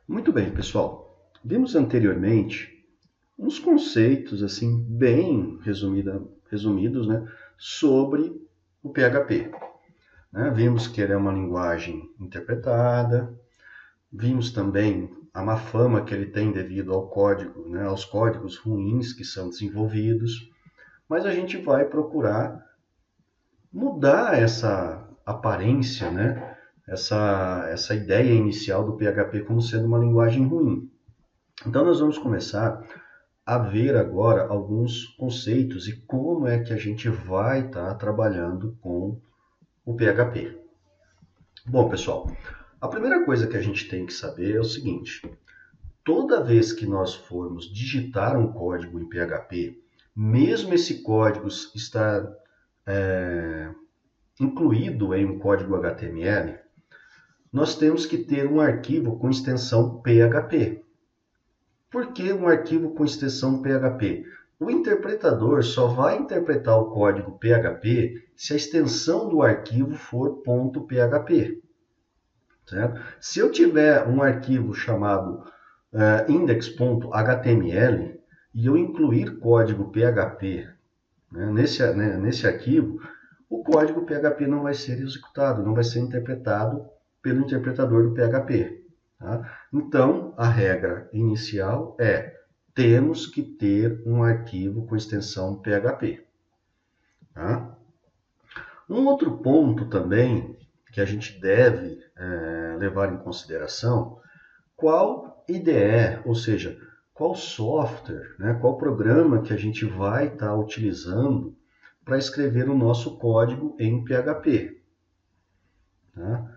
Muito bem, pessoal. Vimos anteriormente uns conceitos assim bem resumidos, né, sobre o PHP. Vimos que ele é uma linguagem interpretada, vimos também a má fama que ele tem devido ao código, né, aos códigos ruins que são desenvolvidos, mas a gente vai procurar mudar essa aparência, né, essa ideia inicial do PHP como sendo uma linguagem ruim. Então, nós vamos começar a ver agora alguns conceitos e como é que a gente vai estar trabalhando com o PHP. Bom, pessoal, a primeira coisa que a gente tem que saber é o seguinte: toda vez que nós formos digitar um código em PHP, mesmo esse código estar incluído em um código HTML, nós temos que ter um arquivo com extensão PHP. Por que um arquivo com extensão PHP? O interpretador só vai interpretar o código PHP se a extensão do arquivo for .php. Certo? Se eu tiver um arquivo chamado index.html e eu incluir código PHP nesse arquivo, o código PHP não vai ser executado, não vai ser interpretado pelo interpretador do PHP. Tá? Então, a regra inicial é: temos que ter um arquivo com extensão PHP. Tá? Um outro ponto também que a gente deve levar em consideração: qual IDE, ou seja, qual software, qual programa que a gente vai estar utilizando para escrever o nosso código em PHP. Tá?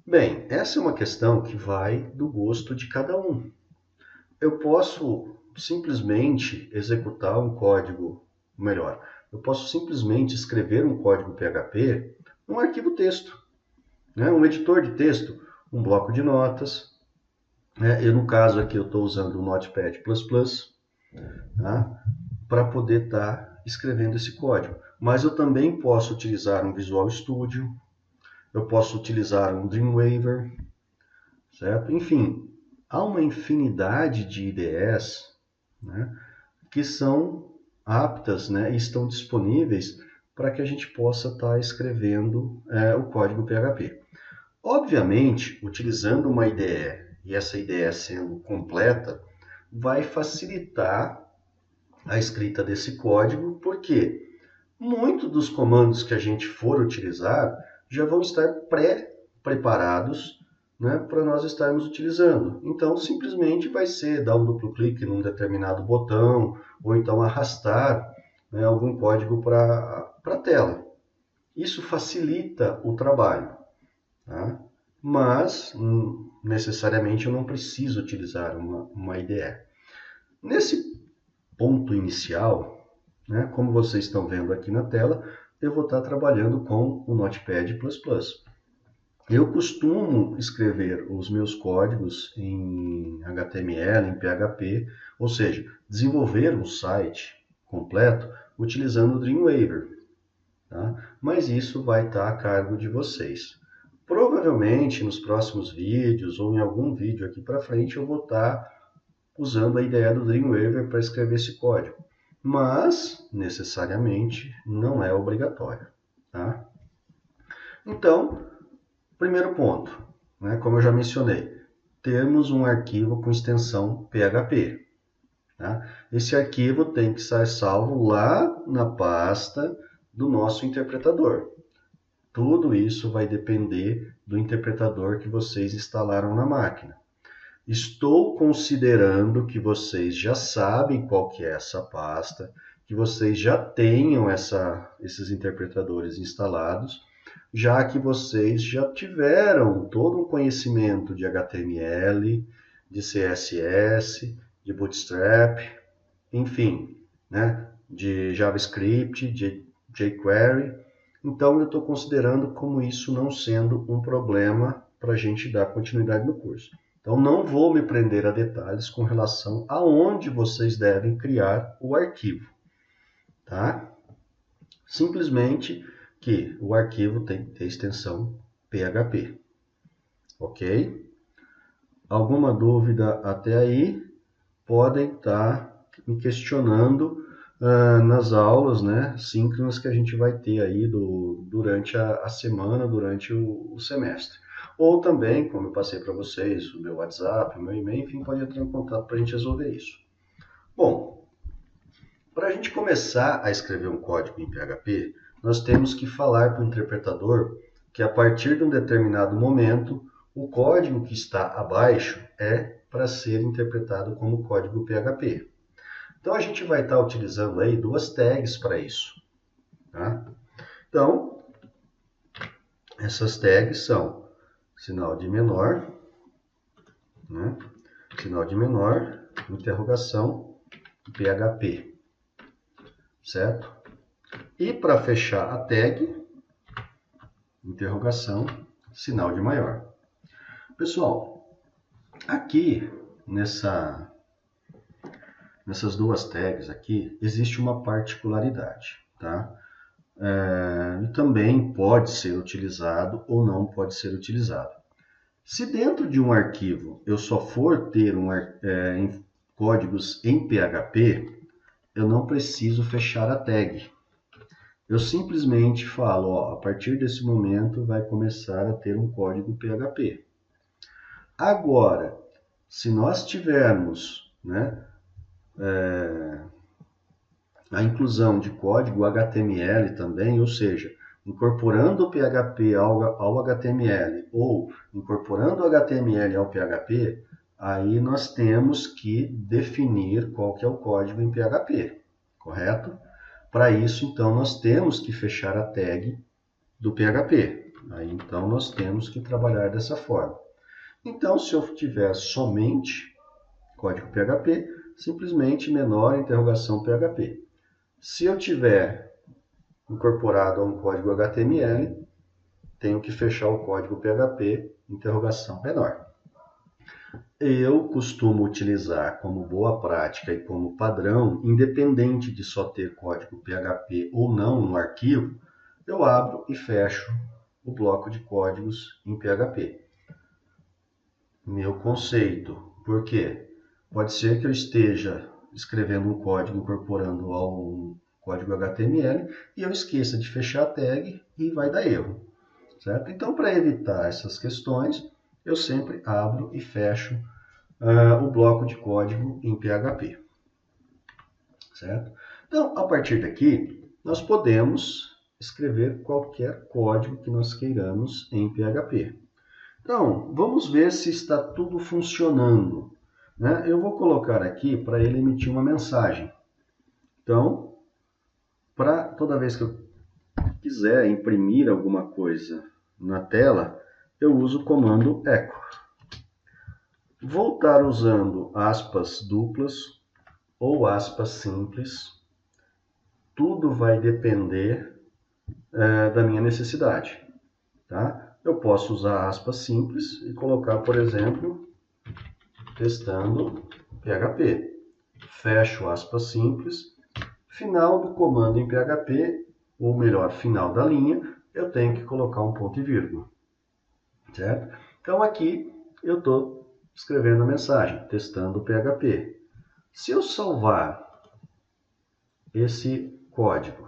Bem, essa é uma questão que vai do gosto de cada um. Eu posso simplesmente executar um código, melhor, eu posso simplesmente escrever um código PHP num arquivo texto, um editor de texto, um bloco de notas. No caso aqui eu estou usando o Notepad++, tá? Para poder estar escrevendo esse código. Mas eu também posso utilizar um Visual Studio, eu posso utilizar um Dreamweaver, certo? Enfim, há uma infinidade de IDEs, que são aptas, e estão disponíveis para que a gente possa estar escrevendo o código PHP. Obviamente, utilizando uma IDE e essa IDE sendo completa, vai facilitar a escrita desse código, porque muitos dos comandos que a gente for utilizar já vão estar pré-preparados, para nós estarmos utilizando. Então, simplesmente vai ser dar um duplo clique num determinado botão, ou então arrastar algum código para a tela. Isso facilita o trabalho. Tá? Mas, necessariamente, eu não preciso utilizar uma IDE. Nesse ponto inicial, como vocês estão vendo aqui na tela, eu vou estar trabalhando com o Notepad++. Eu costumo escrever os meus códigos em HTML, em PHP, ou seja, desenvolver um site completo utilizando o Dreamweaver. Tá? Mas isso vai estar a cargo de vocês. Provavelmente nos próximos vídeos ou em algum vídeo aqui para frente eu vou estar usando a ideia do Dreamweaver para escrever esse código. Mas, necessariamente, não é obrigatório. Tá? Então, primeiro ponto, como eu já mencionei, temos um arquivo com extensão PHP. Tá? Esse arquivo tem que estar salvo lá na pasta do nosso interpretador. Tudo isso vai depender do interpretador que vocês instalaram na máquina. Estou considerando que vocês já sabem qual que é essa pasta, que vocês já tenham esses interpretadores instalados, já que vocês já tiveram todo um conhecimento de HTML, de CSS, de Bootstrap, enfim, de JavaScript, de jQuery. Então, eu estou considerando como isso não sendo um problema para a gente dar continuidade no curso. Então, não vou me prender a detalhes com relação a onde vocês devem criar o arquivo. Tá? Simplesmente que o arquivo tem que ter extensão PHP. Ok? alguma dúvida até aí, podem estar me questionando nas aulas, né, síncronas que a gente vai ter aí durante a semana, durante o semestre. Ou também, como eu passei para vocês, o meu WhatsApp, o meu e-mail, enfim, pode entrar em contato para a gente resolver isso. Bom, para a gente começar a escrever um código em PHP, nós temos que falar para o interpretador que a partir de um determinado momento, o código que está abaixo é para ser interpretado como código PHP. Então, a gente vai estar utilizando aí duas tags para isso. Tá? Então, essas tags são sinal de menor, né? Sinal de menor, interrogação, PHP. Certo? E para fechar a tag, interrogação, sinal de maior. Pessoal, aqui nessas duas tags aqui, existe uma particularidade, tá? E também pode ser utilizado ou não pode ser utilizado. Se dentro de um arquivo eu só for ter códigos em PHP, eu não preciso fechar a tag. Eu simplesmente falo, ó, a partir desse momento vai começar a ter um código PHP. Agora, se nós tivermos, né, a inclusão de código HTML também, ou seja, incorporando o PHP ao HTML ou incorporando o HTML ao PHP, aí nós temos que definir qual que é o código em PHP, correto? Para isso, então, nós temos que fechar a tag do PHP. Aí, então, nós temos que trabalhar dessa forma. Então, se eu tiver somente código PHP, simplesmente menor interrogação PHP. Se eu tiver incorporado a um código HTML, tenho que fechar o código PHP, interrogação menor. Eu costumo utilizar como boa prática e como padrão, independente de só ter código PHP ou não no arquivo, eu abro e fecho o bloco de códigos em PHP. Meu conceito, por quê? Pode ser que eu esteja escrevendo um código incorporando a um código HTML e eu esqueça de fechar a tag e vai dar erro, certo? Então, para evitar essas questões, eu sempre abro e fecho o bloco de código em PHP, certo? Então, a partir daqui, nós podemos escrever qualquer código que nós queiramos em PHP. Então, vamos ver se está tudo funcionando, né? Eu vou colocar aqui para ele emitir uma mensagem. Então, para toda vez que eu quiser imprimir alguma coisa na tela, eu uso o comando echo. Vou estar usando aspas duplas ou aspas simples. Tudo vai depender da minha necessidade, tá? Eu posso usar aspas simples e colocar, por exemplo, testando PHP. Fecho aspas simples. Final do comando em PHP, ou melhor, final da linha, eu tenho que colocar um ponto e vírgula. Certo? Então aqui eu estou escrevendo a mensagem, testando PHP. Se eu salvar esse código,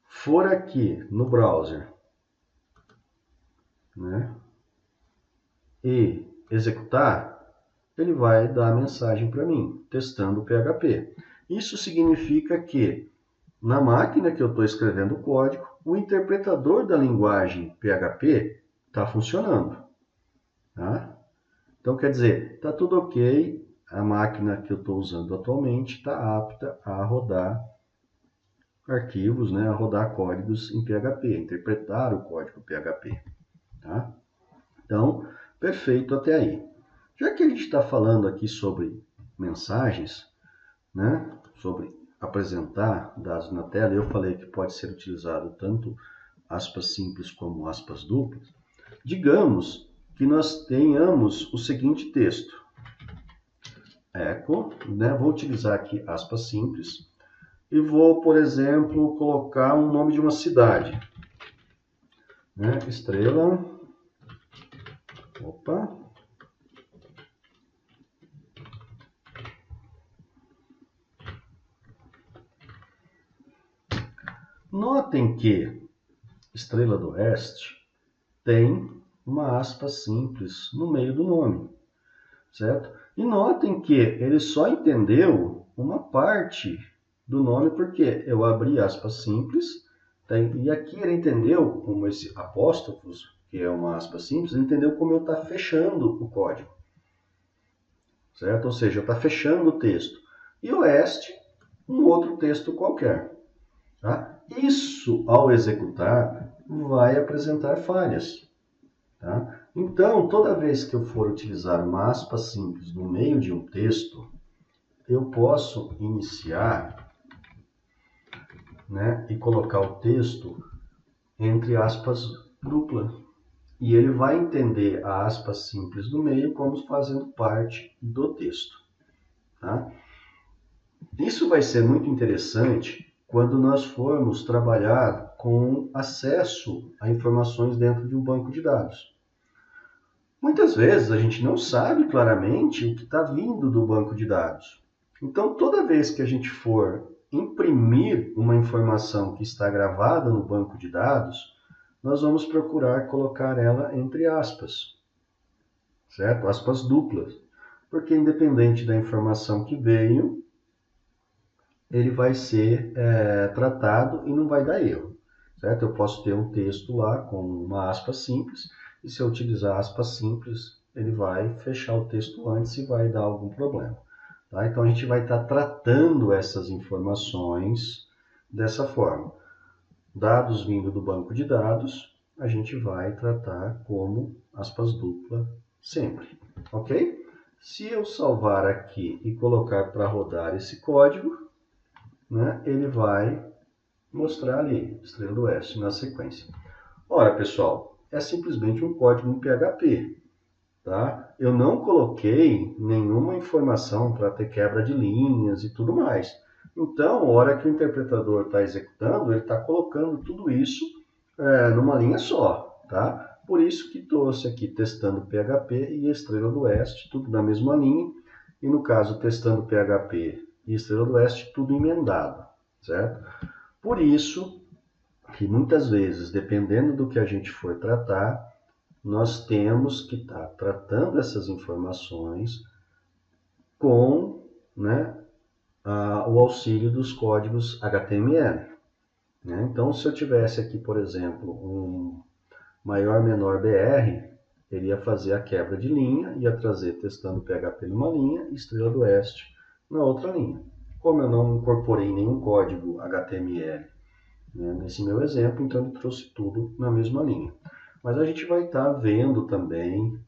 for aqui no browser, né, e executar, ele vai dar a mensagem para mim, testando o PHP. Isso significa que, na máquina que eu estou escrevendo o código, o interpretador da linguagem PHP está funcionando. Tá? Então, quer dizer, está tudo ok, a máquina que eu estou usando atualmente está apta a rodar arquivos, né, a rodar códigos em PHP, interpretar o código PHP. Tá? Então, perfeito até aí. Já que a gente está falando aqui sobre mensagens, né, sobre apresentar dados na tela, eu falei que pode ser utilizado tanto aspas simples como aspas duplas. Digamos que nós tenhamos o seguinte texto. Echo, né, vou utilizar aqui aspas simples e vou, por exemplo, colocar um nome de uma cidade. Né, Estrela. Opa. Notem que Estrela do Oeste tem uma aspa simples no meio do nome, certo? E notem que ele só entendeu uma parte do nome porque eu abri aspas simples, e aqui ele entendeu como esse apóstrofos, que é uma aspa simples, ele entendeu como eu estou fechando o código, certo? Ou seja, está fechando o texto. E oeste, um outro texto qualquer. Tá? Isso, ao executar, vai apresentar falhas. Tá? Então, toda vez que eu for utilizar uma aspa simples no meio de um texto, eu posso iniciar, né, e colocar o texto entre aspas duplas. E ele vai entender a aspa simples do meio como fazendo parte do texto. Tá? Isso vai ser muito interessante quando nós formos trabalhar com acesso a informações dentro de um banco de dados. Muitas vezes a gente não sabe claramente o que está vindo do banco de dados. Então, toda vez que a gente for imprimir uma informação que está gravada no banco de dados, nós vamos procurar colocar ela entre aspas, certo? Aspas duplas, porque independente da informação que veio, ele vai ser tratado e não vai dar erro, certo? Eu posso ter um texto lá com uma aspa simples, e se eu utilizar aspas simples, ele vai fechar o texto antes e vai dar algum problema. Tá? Então a gente vai estar tratando essas informações dessa forma. Dados vindo do banco de dados, a gente vai tratar como aspas dupla sempre, ok? Se eu salvar aqui e colocar para rodar esse código, né, ele vai mostrar ali, Estrela do Oeste, na sequência. Ora, pessoal, é simplesmente um código em PHP. Tá? Eu não coloquei nenhuma informação para ter quebra de linhas e tudo mais. Então, a hora que o interpretador está executando, ele está colocando tudo isso numa linha só. Tá? Por isso que trouxe aqui testando PHP e Estrela do Oeste, tudo na mesma linha. E no caso, testando PHP e Estrela do Oeste, tudo emendado. Certo? Por isso que muitas vezes, dependendo do que a gente for tratar, nós temos que estar tratando essas informações com, né, o auxílio dos códigos HTML. Né? Então, se eu tivesse aqui, por exemplo, um maior menor BR, ele ia fazer a quebra de linha, ia trazer testando PHP numa linha e Estrela do Oeste na outra linha. Como eu não incorporei nenhum código HTML, né, nesse meu exemplo, então ele trouxe tudo na mesma linha. Mas a gente vai estar vendo também,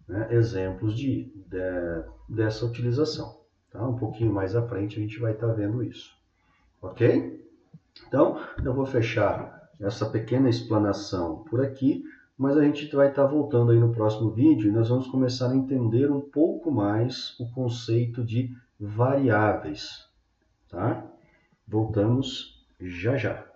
né, exemplos dessa utilização. Tá? Um pouquinho mais à frente a gente vai estar vendo isso. Ok? Então, eu vou fechar essa pequena explanação por aqui, mas a gente vai estar voltando aí no próximo vídeo e nós vamos começar a entender um pouco mais o conceito de variáveis. Tá? Voltamos já já.